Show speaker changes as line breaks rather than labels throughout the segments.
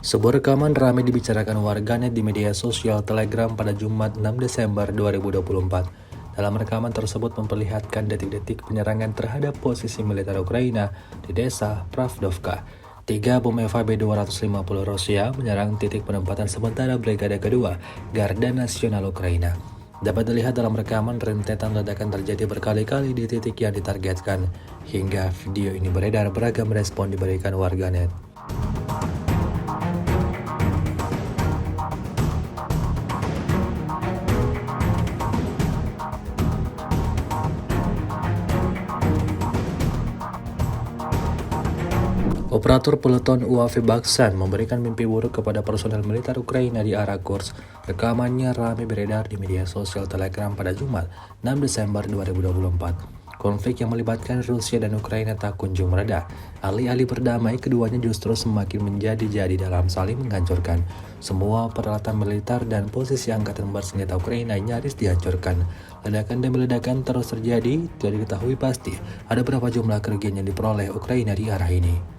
Sebuah rekaman ramai dibicarakan warganet di media sosial Telegram pada Jumat 6 Desember 2024. Dalam rekaman tersebut memperlihatkan detik-detik penyerangan terhadap posisi militer Ukraina di desa Pravdovka. 3 bom FAB-250 Rusia menyerang titik penempatan sementara Brigade Kedua Garda Nasional Ukraina. Dapat dilihat dalam rekaman rentetan ledakan terjadi berkali-kali di titik yang ditargetkan. Hingga video ini beredar, beragam respon diberikan warganet. Operator peleton UAV Baksan memberikan mimpi buruk kepada personel militer Ukraina di arah Kursk. Rekamannya ramai beredar di media sosial Telegram pada Jumat 6 Desember 2024. Konflik yang melibatkan Rusia dan Ukraina tak kunjung mereda. Alih-alih berdamai, keduanya justru semakin menjadi-jadi dalam saling menghancurkan. Semua peralatan militer dan posisi angkatan bersenjata Ukraina nyaris dihancurkan. Ledakan demi ledakan terus terjadi, tidak diketahui pasti ada berapa jumlah kerugian yang diperoleh Ukraina di arah ini.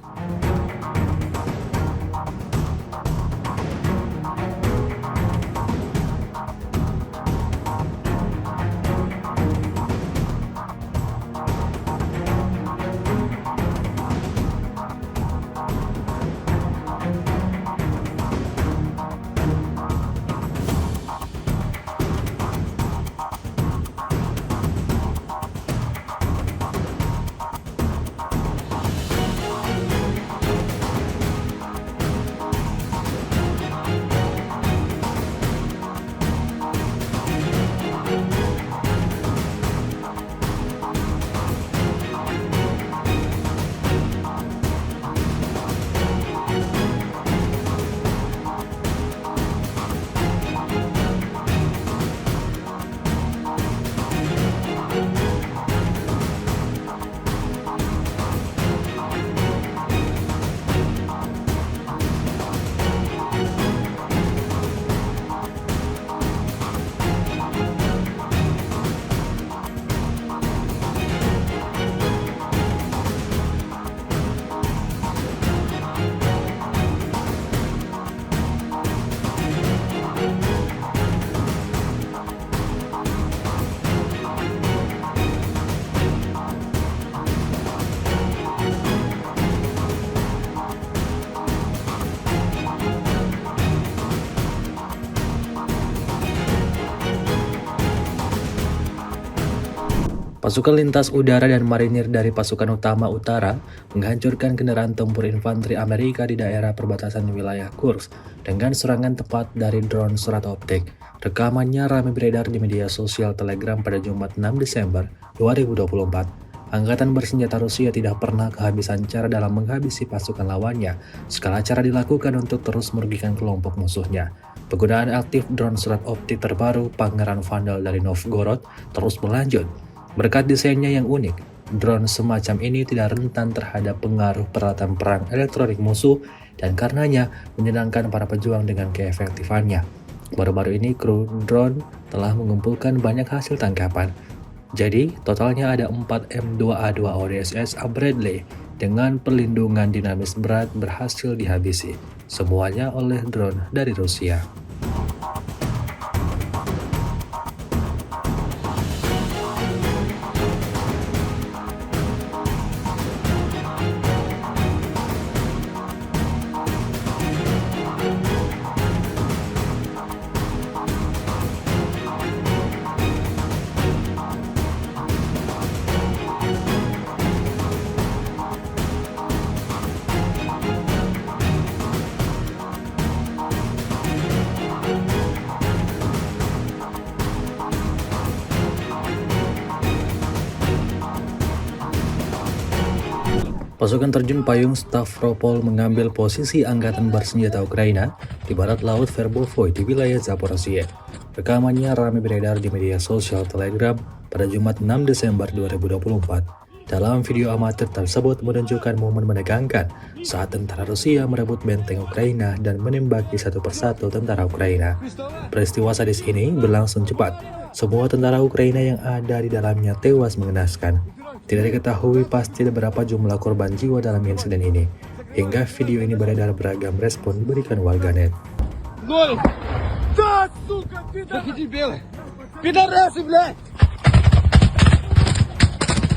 Pasukan lintas udara dan marinir dari pasukan utama utara menghancurkan kendaraan tempur infanteri Amerika di daerah perbatasan wilayah Kursk dengan serangan tepat dari drone serat optik. Rekamannya ramai beredar di media sosial Telegram pada Jumat 6 Desember 2024. Angkatan bersenjata Rusia tidak pernah kehabisan cara dalam menghabisi pasukan lawannya. Segala cara dilakukan untuk terus merugikan kelompok musuhnya. Penggunaan aktif drone serat optik terbaru Pangeran Vandal dari Novgorod terus berlanjut. Berkat desainnya yang unik, drone semacam ini tidak rentan terhadap pengaruh peralatan perang elektronik musuh dan karenanya menyenangkan para pejuang dengan keefektifannya. Baru-baru ini kru drone telah mengumpulkan banyak hasil tangkapan. Jadi, totalnya ada 4 M2A2 ODSS Bradley dengan perlindungan dinamis berat berhasil dihabisi. Semuanya oleh drone dari Rusia. Pasukan terjun payung Stavropol mengambil posisi angkatan bersenjata Ukraina di barat laut Verbovoy di wilayah Zaporizhia. Rekamannya ramai beredar di media sosial Telegram pada Jumat 6 Desember 2024. Dalam video amatir tersebut menunjukkan momen menegangkan saat tentara Rusia merebut benteng Ukraina dan menembaki satu persatu tentara Ukraina. Peristiwa sadis ini berlangsung cepat. Semua tentara Ukraina yang ada di dalamnya tewas mengenaskan. Tidak diketahui pasti berapa jumlah korban jiwa dalam insiden ini. hingga video ini beredar beragam respon diberikan warganet.
Ноль! Да, сука, пидор! Иди, белый! Пидорасы, блядь!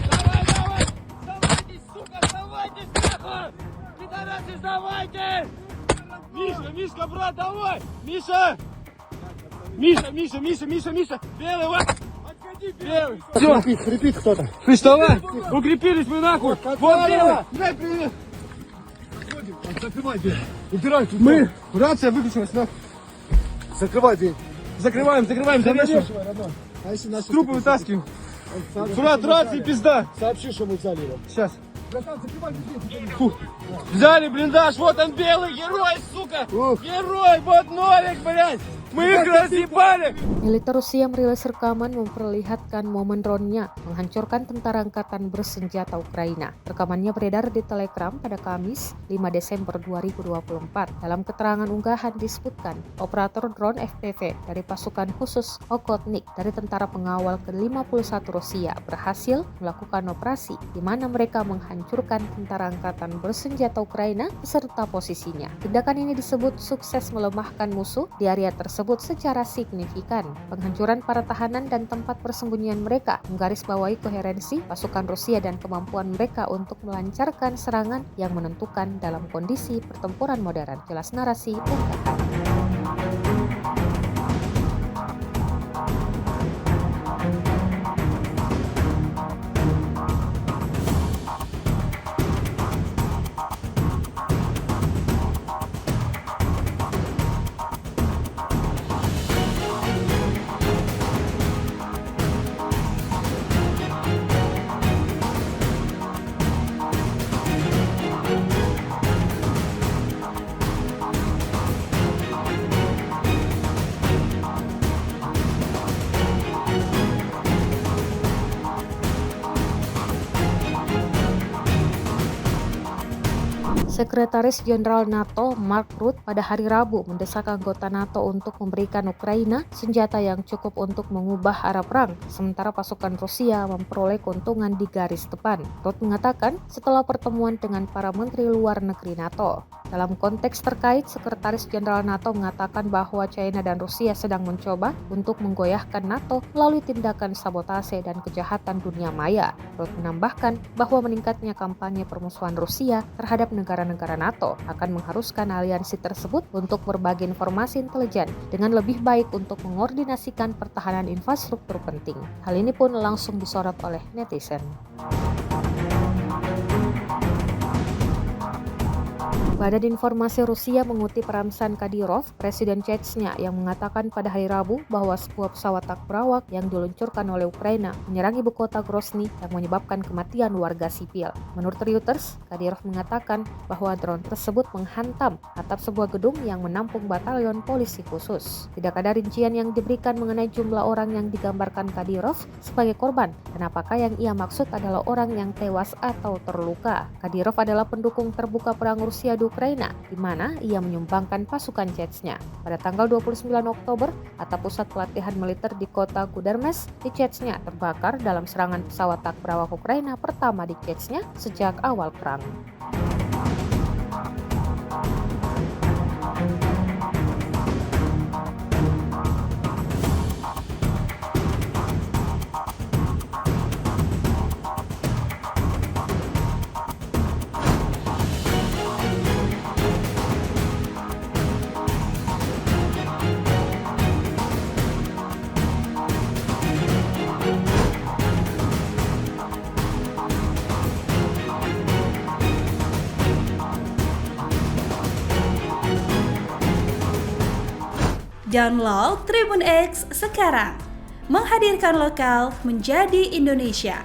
Давай, давай! Вставайте, сука, вставайте, нахуй! Пидорасы, вставайте! Миша, Мишка, брат, давай! Миша! Миша! Белый, вот! Отходи, белый! Все!
Хрипит кто-то.
Ты вставай! Укрепились мы, нахуй! Вот, белый! Дай привет!
Закрывай дверь. Убирай тут.
Мы! Рация выключилась, нахуй!
Закрывай дверь.
Закрываем, завешиваем!
Завешивай, родной. А если нас
Трупы вытаскиваем! Брат, рации, пизда!
Сообщи, что мы взяли его.
Сейчас.
Братан, закрывай дверь.
Фу. Взяли блиндаж, вот он белый, герой, сука!
Ух.
Герой, вот Нолик, блядь! Мы их разъебали!
Militer Rusia merilis rekaman memperlihatkan momen drone-nya menghancurkan tentara angkatan bersenjata Ukraina. Rekamannya beredar di Telegram pada Kamis 5 Desember 2024. Dalam keterangan unggahan disebutkan, operator drone FPV dari pasukan khusus Okhotnik dari tentara pengawal ke-51 Rusia berhasil melakukan operasi di mana mereka menghancurkan tentara angkatan bersenjata Ukraina beserta posisinya. Tindakan ini disebut sukses melemahkan musuh di area tersebut secara signifikan. Penghancuran para tahanan dan tempat persembunyian mereka menggarisbawahi koherensi pasukan Rusia dan kemampuan mereka untuk melancarkan serangan yang menentukan dalam kondisi pertempuran modern. Jelas narasi unggahan. Sekretaris Jenderal NATO Mark Rutte pada hari Rabu mendesak anggota NATO untuk memberikan Ukraina senjata yang cukup untuk mengubah arah perang, sementara pasukan Rusia memperoleh keuntungan di garis depan. Rutte mengatakan setelah pertemuan dengan para menteri luar negeri NATO. Dalam konteks terkait, Sekretaris Jenderal NATO mengatakan bahwa China dan Rusia sedang mencoba untuk menggoyahkan NATO melalui tindakan sabotase dan kejahatan dunia maya. Rutte menambahkan bahwa meningkatnya kampanye permusuhan Rusia terhadap negara-negara NATO akan mengharuskan aliansi tersebut untuk berbagi informasi intelijen dengan lebih baik untuk mengordinasikan pertahanan infrastruktur penting. Hal ini pun langsung disorot oleh netizen. Badan Informasi Rusia mengutip Ramzan Kadyrov, Presiden Chechnya, yang mengatakan pada hari Rabu bahwa sebuah pesawat tak berawak yang diluncurkan oleh Ukraina menyerang ibu kota Grozny yang menyebabkan kematian warga sipil. Menurut Reuters, Kadyrov mengatakan bahwa drone tersebut menghantam atap sebuah gedung yang menampung batalion polisi khusus. Tidak ada rincian yang diberikan mengenai jumlah orang yang digambarkan Kadyrov sebagai korban dan apakah yang ia maksud adalah orang yang tewas atau terluka. Kadyrov adalah pendukung terbuka perang Rusia di Ukraina, di mana ia menyumbangkan pasukan Chechnya. Pada tanggal 29 Oktober, atap pusat pelatihan militer di kota Gudermes di Chechnya terbakar dalam serangan pesawat tak berawak Ukraina pertama di Chechnya sejak awal perang.
Download Tribun X sekarang, menghadirkan lokal menjadi Indonesia.